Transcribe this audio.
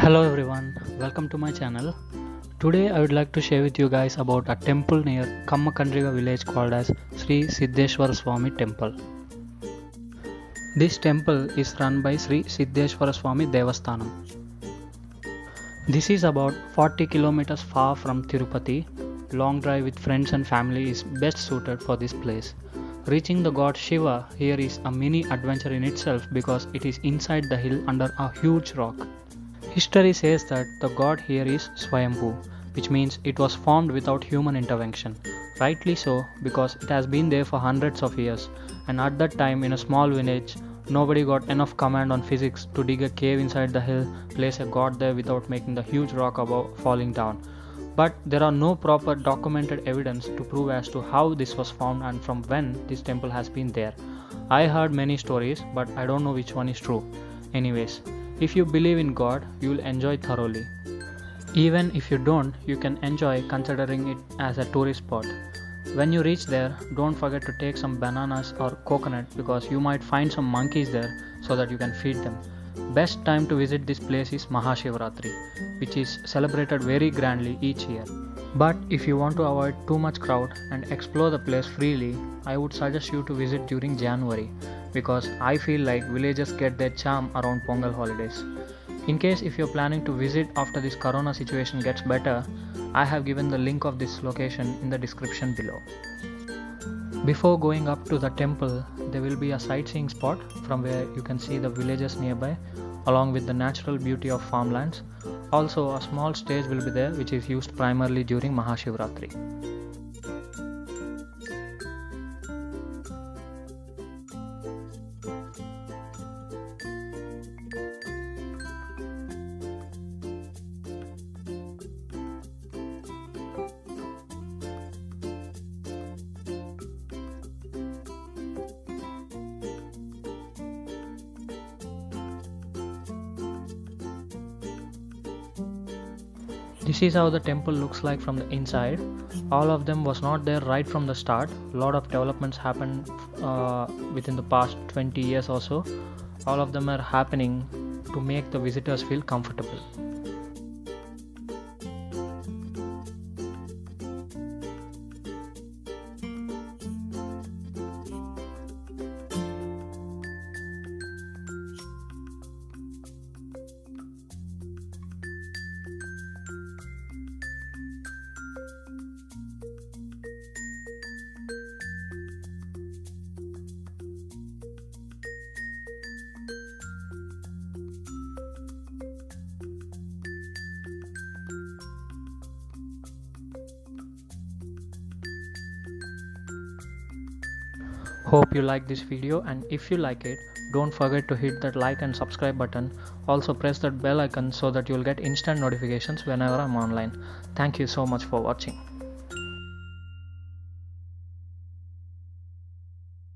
Hello everyone, welcome to my channel. Today I would like to share with you guys about a temple near Kammakandriga village called as Sri Siddheshwara Swami Temple. This temple is run by Sri Siddheshwara Swami Devasthanam. This is about 40 kilometers far from Tirupati. Long drive with friends and family is best suited for this place. Reaching the god Shiva here is a mini adventure in itself because it is inside the hill under a huge rock. History says that the god here is Swayambhu, which means it was formed without human intervention. Rightly so, because it has been there for hundreds of years, and at that time in a small village, nobody got enough command on physics to dig a cave inside the hill, place a god there without making the huge rock above falling down. But there are no proper documented evidence to prove as to how this was formed and from when this temple has been there. I heard many stories, but I don't know which one is true. Anyways, if you believe in God, you will enjoy thoroughly. Even if you don't, you can enjoy considering it as a tourist spot. When you reach there, don't forget to take some bananas or coconut because you might find some monkeys there so that you can feed them. Best time to visit this place is Mahashivratri, which is celebrated very grandly each year. But if you want to avoid too much crowd and explore the place freely, I would suggest you to visit during January because I feel like villagers get their charm around Pongal holidays. In case if you're planning to visit after this corona situation gets better, I have given the link of this location in the description below. Before going up to the temple, there will be a sightseeing spot from where you can see the villages nearby along with the natural beauty of farmlands. Also, a small stage will be there which is used primarily during Mahashivratri. This is how the temple looks like from the inside. All of them was not there right from the start. A lot of developments happened within the past 20 years or so. All of them are happening to make the visitors feel comfortable. Hope you like this video, and if you like it, don't forget to hit that like and subscribe button. Also press that bell icon so that you'll get instant notifications whenever I'm online. Thank you so much for watching.